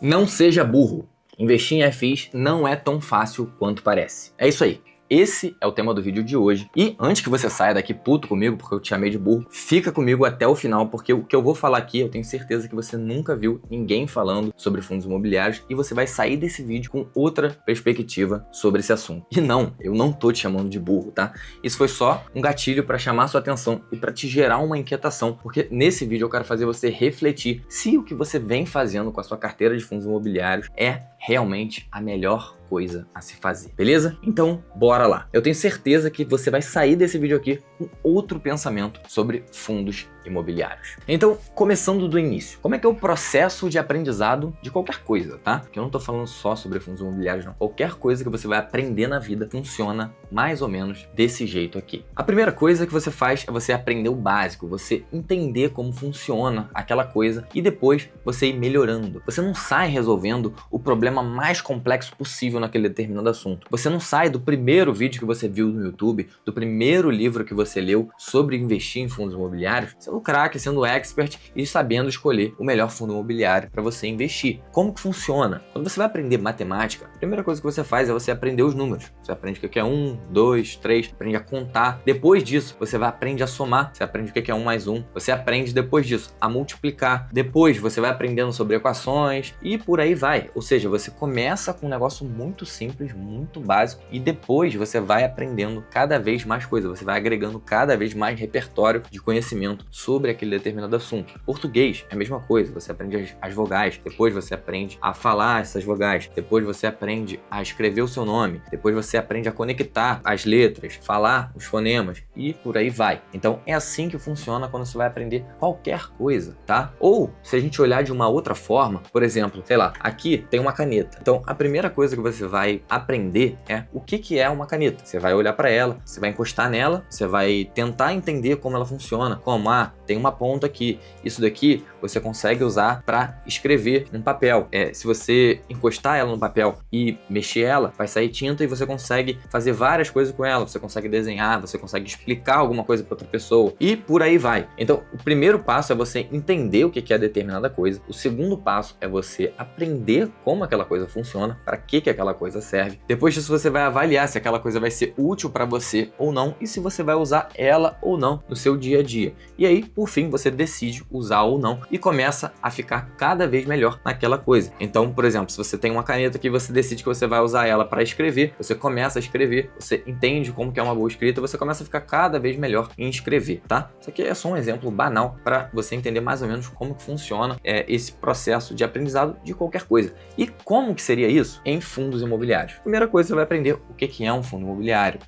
Não seja burro. Investir em FIs não é tão fácil quanto parece. É isso aí. Esse é o tema do vídeo de hoje. E antes que você saia daqui puto comigo, porque eu te chamei de burro, fica comigo até o final, porque o que eu vou falar aqui, eu tenho certeza que você nunca viu ninguém falando sobre fundos imobiliários e você vai sair desse vídeo com outra perspectiva sobre esse assunto. E não, eu não tô te chamando de burro, tá? Isso foi só um gatilho para chamar sua atenção e para te gerar uma inquietação, porque nesse vídeo eu quero fazer você refletir se o que você vem fazendo com a sua carteira de fundos imobiliários é realmente a melhor coisa a se fazer, beleza? Então, bora lá. Eu tenho certeza que você vai sair desse vídeo aqui com outro pensamento sobre fundos imobiliários. Então, começando do início, como é que é o processo de aprendizado de qualquer coisa, tá? Que eu não tô falando só sobre fundos imobiliários, não. Qualquer coisa que você vai aprender na vida funciona mais ou menos desse jeito aqui. A primeira coisa que você faz é você aprender o básico, você entender como funciona aquela coisa e depois você ir melhorando. Você não sai resolvendo o problema mais complexo possível naquele determinado assunto. Você não sai do primeiro vídeo que você viu no YouTube, do primeiro livro que você leu sobre investir em fundos imobiliários, sendo craque, sendo expert e sabendo escolher o melhor fundo imobiliário para você investir. Como que funciona? Quando você vai aprender matemática, a primeira coisa que você faz é você aprender os números. Você aprende o que é 1, 2, 3, aprende a contar. Depois disso, você vai aprender a somar. Você aprende o que é 1 mais 1. Você aprende depois disso a multiplicar. Depois você vai aprendendo sobre equações e por aí vai. Ou seja, você começa com um negócio muito simples, muito básico e depois você vai aprendendo cada vez mais coisas. Você vai agregando cada vez mais repertório de conhecimento sobre aquele determinado assunto. Português é a mesma coisa, você aprende as vogais, depois você aprende a falar essas vogais, depois você aprende a escrever o seu nome, depois você aprende a conectar as letras, falar os fonemas e por aí vai. Então é assim que funciona quando você vai aprender qualquer coisa, tá? Ou se a gente olhar de uma outra forma, por exemplo, sei lá, aqui tem uma caneta. Então a primeira coisa que você vai aprender é o que é uma caneta. Você vai olhar para ela, você vai encostar nela, você vai tentar entender como ela funciona, como tem uma ponta aqui, isso daqui você consegue usar para escrever no papel. Se você encostar ela no papel e mexer ela, vai sair tinta e você consegue fazer várias coisas com ela. Você consegue desenhar, você consegue explicar alguma coisa para outra pessoa e por aí vai. Então, o primeiro passo é você entender o que é determinada coisa. O segundo passo é você aprender como aquela coisa funciona, para que aquela coisa serve. Depois disso, você vai avaliar se aquela coisa vai ser útil para você ou não e se você vai usar ela ou não no seu dia a dia. E aí, por fim, você decide usar ou não e começa a ficar cada vez melhor naquela coisa. Então, por exemplo, se você tem uma caneta que você decide que você vai usar ela para escrever, você começa a escrever, você entende como que é uma boa escrita, você começa a ficar cada vez melhor em escrever, tá? Isso aqui é só um exemplo banal para você entender mais ou menos como que funciona esse processo de aprendizado de qualquer coisa. E como que seria isso em fundos imobiliários? Primeira coisa, você vai aprender o que é um fundo imobiliário.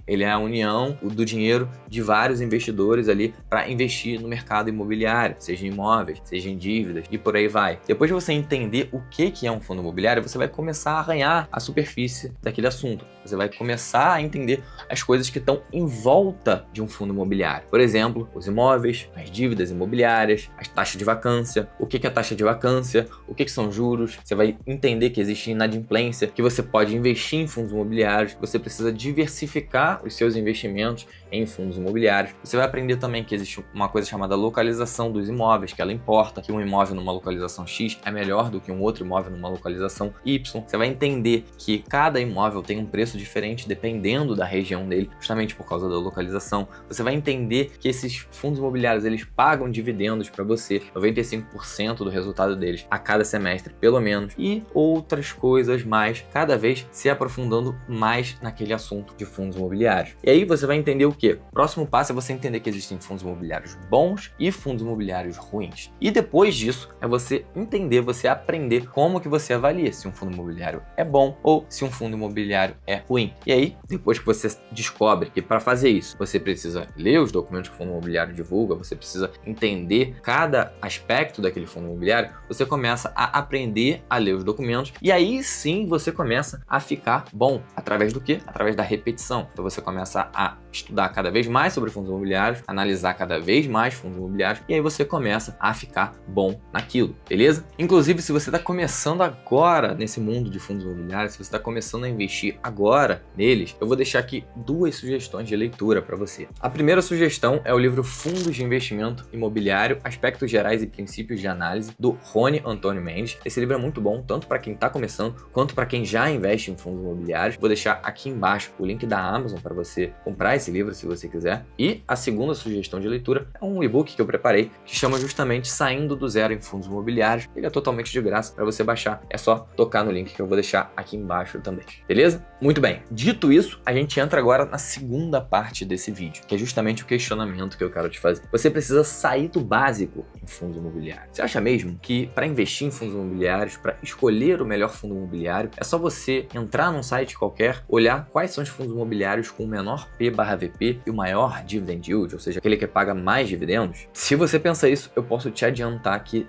Ele é a união do dinheiro de vários investidores ali para investir no mercado imobiliário, seja em imóveis, seja em dívidas e por aí vai. Depois de você entender o que é um fundo imobiliário, você vai começar a arranhar a superfície daquele assunto. Você vai começar a entender as coisas que estão em volta de um fundo imobiliário. Por exemplo, os imóveis, as dívidas imobiliárias, as taxas de vacância, o que é taxa de vacância, o que são juros. Você vai entender que existe inadimplência, que você pode investir em fundos imobiliários, que você precisa diversificar os seus investimentos em fundos imobiliários. Você vai aprender também que existe uma coisa chamada localização dos imóveis, que ela importa que um imóvel numa localização X é melhor do que um outro imóvel numa localização Y. Você vai entender que cada imóvel tem um preço diferente dependendo da região dele, justamente por causa da localização. Você vai entender que esses fundos imobiliários, eles pagam dividendos para você, 95% do resultado deles a cada semestre, pelo menos, e outras coisas mais, cada vez se aprofundando mais naquele assunto de fundos imobiliários. E aí você vai entender o quê? O próximo passo é você entender que existem fundos imobiliários bons e fundos imobiliários ruins. E depois disso, é você entender, você aprender como que você avalia se um fundo imobiliário é bom ou se um fundo imobiliário é ruim. E aí, depois que você descobre que para fazer isso, você precisa ler os documentos que o fundo imobiliário divulga, você precisa entender cada aspecto daquele fundo imobiliário, você começa a aprender a ler os documentos e aí sim você começa a ficar bom. Através do quê? Através da repetição. Então você começa a estudar cada vez mais sobre fundos imobiliários, analisar cada vez mais fundos imobiliários e aí você começa a ficar bom naquilo, beleza? Inclusive, se você está começando agora nesse mundo de fundos imobiliários, se você está começando a investir agora neles, eu vou deixar aqui 2 sugestões de leitura para você. A primeira sugestão é o livro Fundos de Investimento Imobiliário, Aspectos Gerais e Princípios de Análise, do Rony Antônio Mendes. Esse livro é muito bom, tanto para quem está começando, quanto para quem já investe em fundos imobiliários. Vou deixar aqui embaixo o link da Amazon para você comprar esse livro, se você quiser. E a segunda sugestão de leitura é um e-book que eu preparei, que chama justamente Saindo do Zero em Fundos Imobiliários. Ele é totalmente de graça para você baixar. É só tocar no link que eu vou deixar aqui embaixo também. Beleza? Muito bem. Dito isso, a gente entra agora na segunda parte desse vídeo, que é justamente o questionamento que eu quero te fazer. Você precisa sair do básico em fundos imobiliários. Você acha mesmo que para investir em fundos imobiliários, para escolher o melhor fundo imobiliário, é só você entrar num site qualquer, olhar quais são os fundos imobiliários com o menor P/VP e o maior dividend yield, ou seja, aquele que paga mais dividendos? Se você pensa isso, eu posso te adiantar que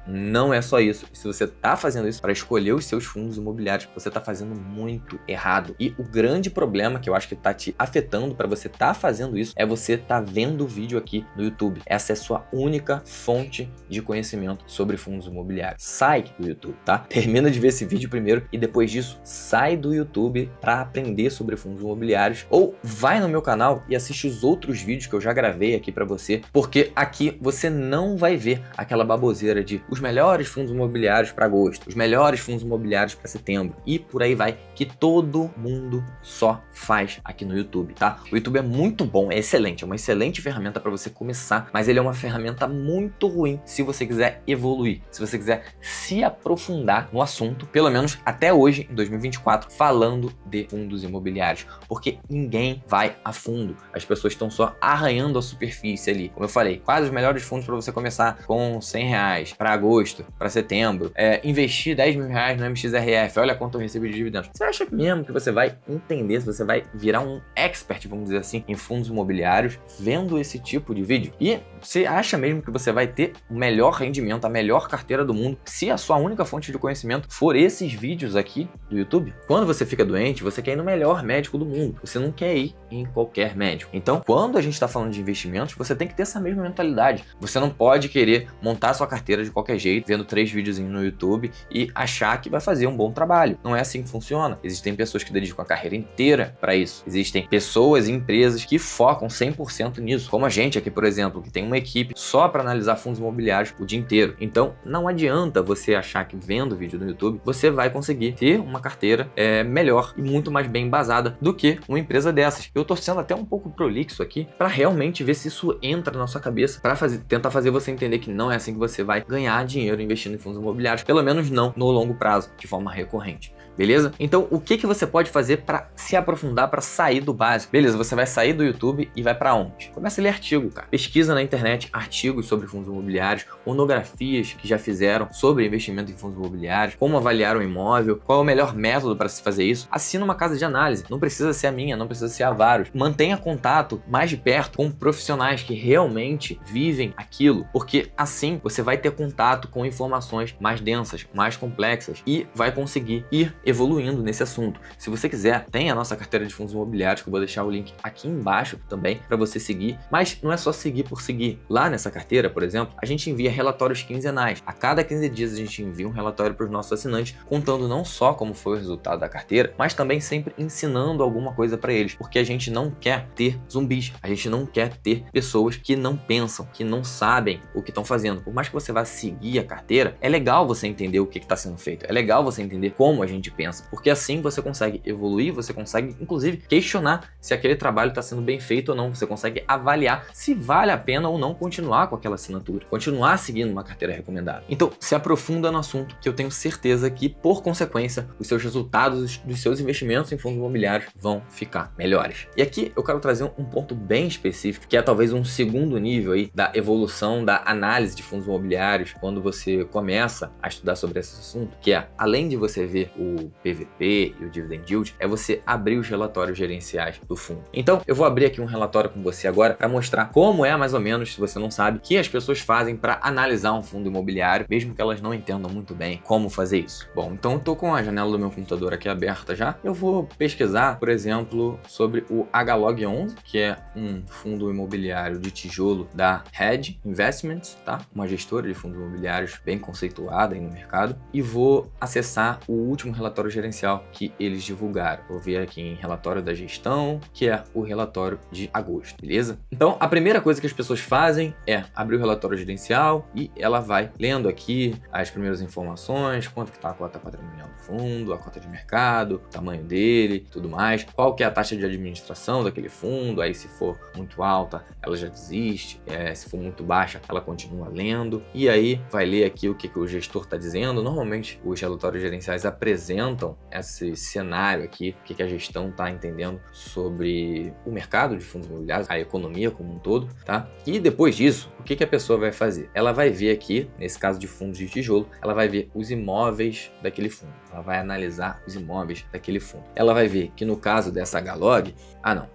não é só isso. Se você está fazendo isso para escolher os seus fundos imobiliários, você está fazendo muito errado. E o grande problema que eu acho que está te afetando para você estar fazendo isso é você estar vendo o vídeo aqui no YouTube. Essa é sua única fonte de conhecimento sobre fundos imobiliários. Sai do YouTube, tá? Termina de ver esse vídeo primeiro e depois disso sai do YouTube para aprender sobre fundos imobiliários, ou vai no meu canal e assiste os outros vídeos que eu já gravei aqui para você, porque aqui você não vai ver aquela baboseira de os melhores fundos imobiliários para agosto, os melhores fundos imobiliários para setembro e por aí vai, que todo mundo só faz aqui no YouTube, tá? O YouTube é muito bom, é excelente, é uma excelente ferramenta para você começar, mas ele é uma ferramenta muito ruim se você quiser evoluir, se você quiser se aprofundar no assunto, pelo menos até hoje, em 2024, falando de fundos imobiliários, porque ninguém vai a fundo, as pessoas estão só arranhando a superfície ali. Como eu falei, quais os melhores fundos para você começar com R$100 para agosto, para setembro, investir R$10 mil no MXRF, olha quanto eu recebi de dividendos. Você acha mesmo que você vai entender, se você vai virar um expert, vamos dizer assim, em fundos imobiliários, vendo esse tipo de vídeo? E você acha mesmo que você vai ter o melhor rendimento, a melhor carteira do mundo, se a sua única fonte de conhecimento for esses vídeos aqui do YouTube? Quando você fica doente, você quer ir no melhor médico do mundo, você não quer ir em qualquer médico. Então, quando a gente está falando de investimentos, você tem que ter essa mesma mentalidade. Você não pode querer montar sua carteira de qualquer jeito, vendo 3 vídeos no YouTube e achar que vai fazer um bom trabalho. Não é assim que funciona. Existem pessoas que dedicam a carreira inteira para isso. Existem pessoas e empresas que focam 100% nisso, como a gente aqui, por exemplo, que tem uma equipe só para analisar fundos imobiliários o dia inteiro. Então, não adianta você achar que vendo vídeo no YouTube, você vai conseguir ter uma carteira melhor e muito mais bem embasada do que uma empresa dessas. Eu tô sendo até um pouco prolixo aqui para realmente ver se isso entra na sua cabeça, para tentar fazer você entender que não é assim que você vai ganhar dinheiro investindo em fundos imobiliários, pelo menos não no longo prazo, de forma recorrente. Beleza? Então, o que você pode fazer para se aprofundar, para sair do básico? Beleza, você vai sair do YouTube e vai para onde? Começa a ler artigo, cara. Pesquisa na internet artigos sobre fundos imobiliários, monografias que já fizeram sobre investimento em fundos imobiliários, como avaliar um imóvel, qual é o melhor método para se fazer isso. Assina uma casa de análise. Não precisa ser a minha, não precisa ser a vários. Mantenha contato mais de perto com profissionais que realmente vivem aquilo, porque assim você vai ter contato com informações mais densas, mais complexas e vai conseguir ir evoluindo nesse assunto. Se você quiser, tem a nossa carteira de fundos imobiliários, que eu vou deixar o link aqui embaixo também para você seguir, mas não é só seguir por seguir. Lá nessa carteira, por exemplo, a gente envia relatórios quinzenais. A cada 15 dias a gente envia um relatório para os nossos assinantes, contando não só como foi o resultado da carteira, mas também sempre ensinando alguma coisa para eles, porque a gente não quer ter zumbis, a gente não quer ter pessoas que não pensam, que não sabem o que estão fazendo. Por mais que você vá seguir a carteira, é legal você entender o que está sendo feito, é legal você entender como a gente pensa, porque assim você consegue evoluir, você consegue inclusive questionar se aquele trabalho está sendo bem feito ou não, você consegue avaliar se vale a pena ou não continuar com aquela assinatura, continuar seguindo uma carteira recomendada. Então se aprofunda no assunto, que eu tenho certeza que por consequência os seus resultados dos seus investimentos em fundos imobiliários vão ficar melhores. E aqui eu quero trazer um ponto bem específico, que é talvez um segundo nível aí da evolução da análise de fundos imobiliários quando você começa a estudar sobre esse assunto, que é, além de você ver o PVP e o Dividend Yield, é você abrir os relatórios gerenciais do fundo. Então, eu vou abrir aqui um relatório com você agora para mostrar como é, mais ou menos, se você não sabe, que as pessoas fazem para analisar um fundo imobiliário, mesmo que elas não entendam muito bem como fazer isso. Bom, então eu tô com a janela do meu computador aqui aberta já. Eu vou pesquisar, por exemplo, sobre o HLOG11, que é um fundo imobiliário de tijolo da Hedge Investments, tá? Uma gestora de fundos imobiliários bem conceituada aí no mercado. E vou acessar o último relatório gerencial que eles divulgaram. Vou ver aqui em relatório da gestão, que é o relatório de agosto, beleza? Então, a primeira coisa que as pessoas fazem é abrir o relatório gerencial e ela vai lendo aqui as primeiras informações, quanto que está a cota patrimonial do fundo, a cota de mercado, o tamanho dele, tudo mais, qual que é a taxa de administração daquele fundo, aí se for muito alta, ela já desiste, se for muito baixa, ela continua lendo, e aí vai ler aqui o que o gestor está dizendo. Normalmente, os relatórios gerenciais apresentam esse cenário aqui, o que a gestão está entendendo sobre o mercado de fundos imobiliários, a economia como um todo, tá? E depois disso, o que a pessoa vai fazer? Ela vai ver aqui, nesse caso de fundos de tijolo, ela vai ver os imóveis daquele fundo. Ela vai analisar os imóveis daquele fundo. Ela vai ver que no caso dessa HLOG,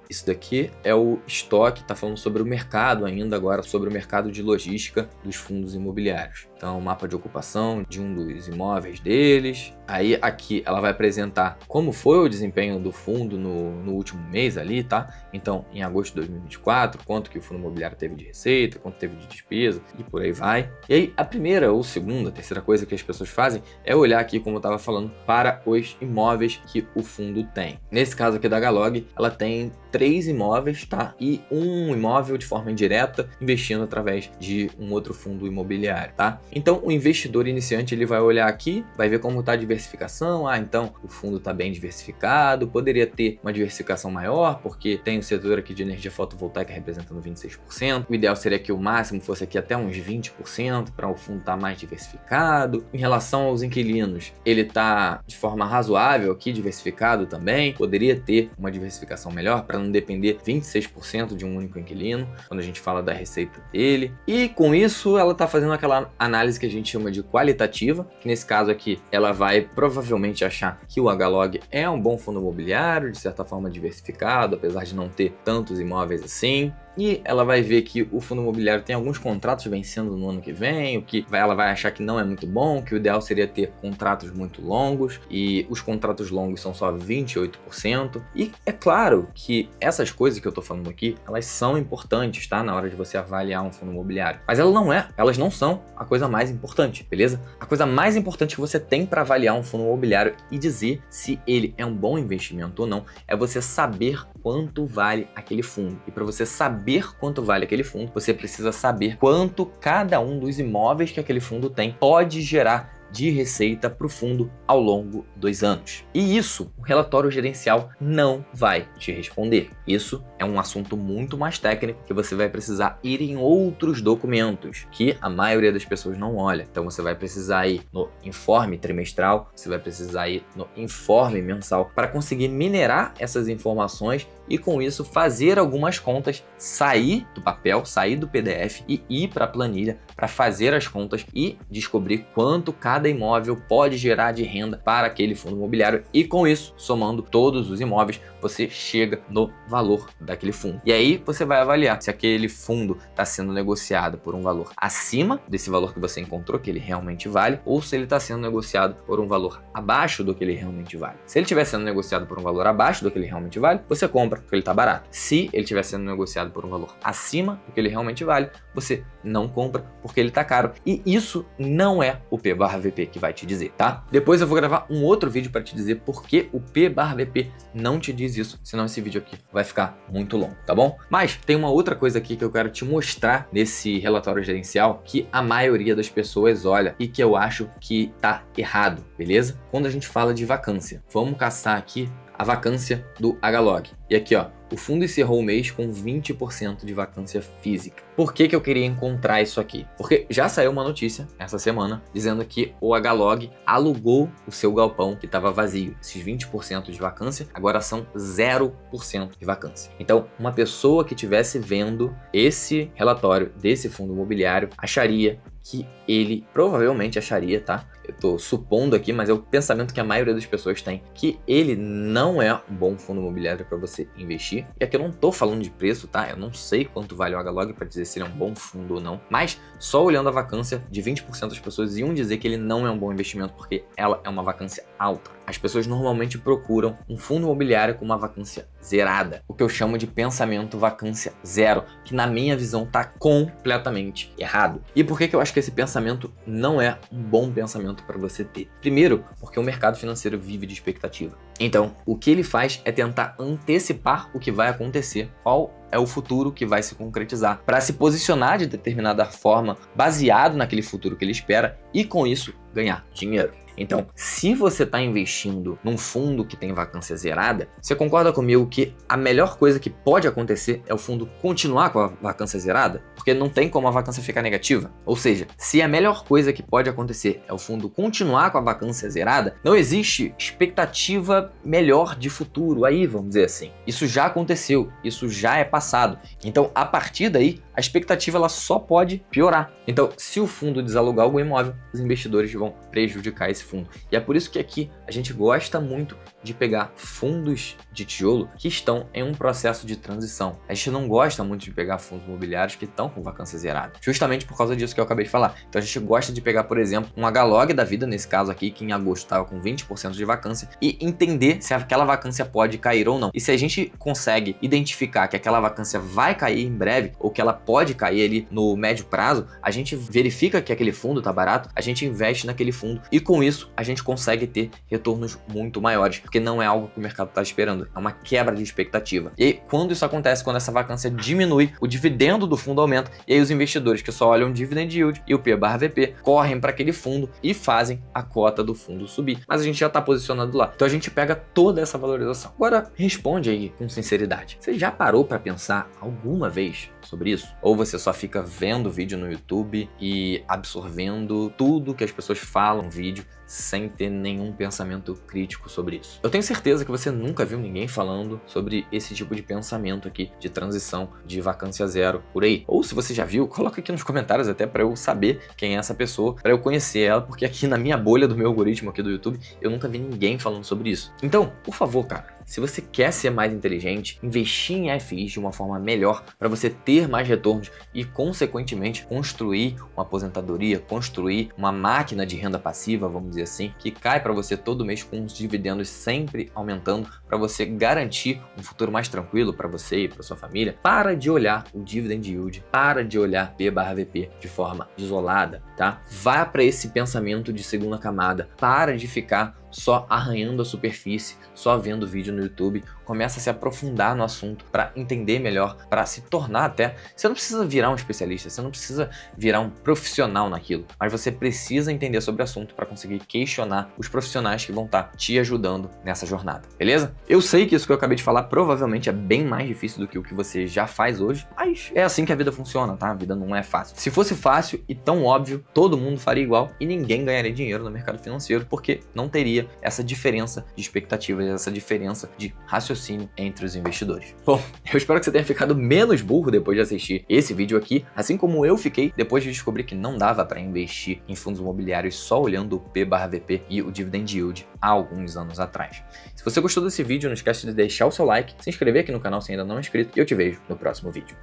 isso daqui é o estoque, tá falando sobre o mercado ainda agora, sobre o mercado de logística dos fundos imobiliários. Então, o mapa de ocupação de um dos imóveis deles. Aí aqui ela vai apresentar como foi o desempenho do fundo no último mês ali, tá? Então, em agosto de 2024, quanto que o fundo imobiliário teve de receita, quanto teve de despesa e por aí vai. E aí, a primeira ou segunda, terceira coisa que as pessoas fazem é olhar aqui, como eu estava falando, para os imóveis que o fundo tem. Nesse caso aqui da HLOG, ela tem 3 imóveis, tá? E um imóvel de forma indireta, investindo através de um outro fundo imobiliário, tá? Então, o investidor iniciante, ele vai olhar aqui, vai ver como está a diversificação. Então, o fundo está bem diversificado, poderia ter uma diversificação maior, porque tem o setor aqui de energia fotovoltaica representando 26%. O ideal seria que o máximo fosse aqui até uns 20%, para o fundo estar mais diversificado. Em relação aos inquilinos, ele está de forma razoável aqui, diversificado também. Poderia ter uma diversificação melhor, para não depender 26% de um único inquilino, quando a gente fala da receita dele. E com isso, ela está fazendo aquela análise que a gente chama de qualitativa, que nesse caso aqui, ela vai provavelmente achar que o HLOG é um bom fundo imobiliário, de certa forma diversificado, apesar de não ter tantos imóveis assim. E ela vai ver que o fundo imobiliário tem alguns contratos vencendo no ano que vem, o que ela vai achar que não é muito bom, que o ideal seria ter contratos muito longos, e os contratos longos são só 28%. E é claro que essas coisas que eu tô falando aqui, elas são importantes, tá? Na hora de você avaliar um fundo imobiliário. Mas elas não são a coisa mais importante, beleza? A coisa mais importante que você tem para avaliar um fundo imobiliário e dizer se ele é um bom investimento ou não, é você saber quanto vale aquele fundo. E para você saber quanto vale aquele fundo, você precisa saber quanto cada um dos imóveis que aquele fundo tem pode gerar de receita para o fundo ao longo dos anos. E isso, o relatório gerencial não vai te responder. Isso é um assunto muito mais técnico que você vai precisar ir em outros documentos que a maioria das pessoas não olha. Então você vai precisar ir no informe trimestral, você vai precisar ir no informe mensal para conseguir minerar essas informações e com isso fazer algumas contas sair do papel, sair do PDF e ir para a planilha para fazer as contas e descobrir quanto cada imóvel pode gerar de renda para aquele fundo imobiliário, e com isso, somando todos os imóveis, você chega no valor daquele fundo. E aí você vai avaliar se aquele fundo está sendo negociado por um valor acima desse valor que você encontrou, que ele realmente vale, ou se ele está sendo negociado por um valor abaixo do que ele realmente vale. Se ele estiver sendo negociado por um valor abaixo do que ele realmente vale, você compra, porque ele está barato. Se ele estiver sendo negociado por um valor acima do que ele realmente vale, você não compra, porque ele está caro. E isso não é o P/VP que vai te dizer, tá? Depois eu vou gravar um outro vídeo para te dizer por que o P/VP não te diz isso, senão esse vídeo aqui vai ficar muito longo, tá bom? Mas tem uma outra coisa aqui que eu quero te mostrar nesse relatório gerencial que a maioria das pessoas olha e que eu acho que tá errado, beleza? Quando a gente fala de vacância, vamos caçar aqui a vacância do HLOG. E aqui, ó, o fundo encerrou o mês com 20% de vacância física. Por que eu queria encontrar isso aqui? Porque já saiu uma notícia essa semana dizendo que o HLOG alugou o seu galpão que estava vazio. Esses 20% de vacância agora são 0% de vacância. Então, uma pessoa que estivesse vendo esse relatório desse fundo imobiliário acharia que ele provavelmente acharia, tá? Eu tô supondo aqui, mas é o pensamento que a maioria das pessoas tem, que ele não é um bom fundo imobiliário para você investir. E aqui eu não tô falando de preço, tá? Eu não sei quanto vale o HLOG para dizer se ele é um bom fundo ou não, mas só olhando a vacância, de 20% das pessoas iam dizer que ele não é um bom investimento porque ela é uma vacância alta. as pessoas normalmente procuram um fundo imobiliário com uma vacância zerada, o que eu chamo de pensamento vacância zero, que na minha visão está completamente errado. E por que eu acho que esse pensamento não é um bom pensamento para você ter? Primeiro, porque o mercado financeiro vive de expectativa. Então, o que ele faz é tentar antecipar o que vai acontecer, qual é o futuro que vai se concretizar, para se posicionar de determinada forma, baseado naquele futuro que ele espera, e com isso ganhar dinheiro. Então, se você está investindo num fundo que tem vacância zerada, você concorda comigo que a melhor coisa que pode acontecer é o fundo continuar com a vacância zerada? Porque não tem como a vacância ficar negativa. Ou seja, se a melhor coisa que pode acontecer é o fundo continuar com a vacância zerada, não existe expectativa melhor de futuro aí, vamos dizer assim. Isso já aconteceu, isso já é passado. Então, a partir daí, a expectativa ela só pode piorar. Então, se o fundo desalugar algum imóvel, os investidores vão prejudicar esse fundo. E é por isso que aqui a gente gosta muito de pegar fundos de tijolo que estão em um processo de transição. A gente não gosta muito de pegar fundos imobiliários que estão com vacância zerada, justamente por causa disso que eu acabei de falar. Então a gente gosta de pegar, por exemplo, um HLOG da vida, nesse caso aqui, que em agosto estava com 20% de vacância, e entender se aquela vacância pode cair ou não. E se a gente consegue identificar que aquela vacância vai cair em breve, ou que ela pode cair ali no médio prazo, a gente verifica que aquele fundo está barato, a gente investe naquele fundo, e com isso a gente consegue ter retornos muito maiores, porque não é algo que o mercado está esperando, é uma quebra de expectativa. E aí, quando isso acontece, quando essa vacância diminui, o dividendo do fundo aumenta, e aí os investidores que só olham o dividend yield e o P/VP correm para aquele fundo e fazem a cota do fundo subir. Mas a gente já está posicionado lá, então a gente pega toda essa valorização. Agora, responde aí com sinceridade. Você já parou para pensar alguma vez sobre isso? Ou você só fica vendo vídeo no YouTube e absorvendo tudo que as pessoas falam no vídeo sem ter nenhum pensamento crítico sobre isso? Eu tenho certeza que você nunca viu ninguém falando sobre esse tipo de pensamento aqui, de transição, de vacância zero por aí. Ou se você já viu, coloca aqui nos comentários até para eu saber quem é essa pessoa, para eu conhecer ela, porque aqui na minha bolha do meu algoritmo aqui do YouTube, eu nunca vi ninguém falando sobre isso. Então, por favor, cara, se você quer ser mais inteligente, investir em FIs de uma forma melhor para você ter mais retornos e, consequentemente, construir uma aposentadoria, construir uma máquina de renda passiva, vamos dizer assim, que cai para você todo mês com os dividendos sempre aumentando para você garantir um futuro mais tranquilo para você e para sua família. Para de olhar o dividend yield, para de olhar P/VP de forma isolada, tá? Vá para esse pensamento de segunda camada, para de ficar só arranhando a superfície, só vendo vídeo no YouTube, começa a se aprofundar no assunto para entender melhor, para se tornar até... Você não precisa virar um especialista, você não precisa virar um profissional naquilo, mas você precisa entender sobre o assunto para conseguir questionar os profissionais que vão estar te ajudando nessa jornada, beleza? Eu sei que isso que eu acabei de falar provavelmente é bem mais difícil do que o que você já faz hoje, mas é assim que a vida funciona, tá? A vida não é fácil. Se fosse fácil e tão óbvio, todo mundo faria igual e ninguém ganharia dinheiro no mercado financeiro, porque não teria essa diferença de expectativas, essa diferença de raciocínio entre os investidores. Bom, eu espero que você tenha ficado menos burro depois de assistir esse vídeo aqui, assim como eu fiquei depois de descobrir que não dava para investir em fundos imobiliários só olhando o P/VP e o dividend yield há alguns anos atrás. Se você gostou desse vídeo, não esquece de deixar o seu like, se inscrever aqui no canal se ainda não é inscrito e eu te vejo no próximo vídeo.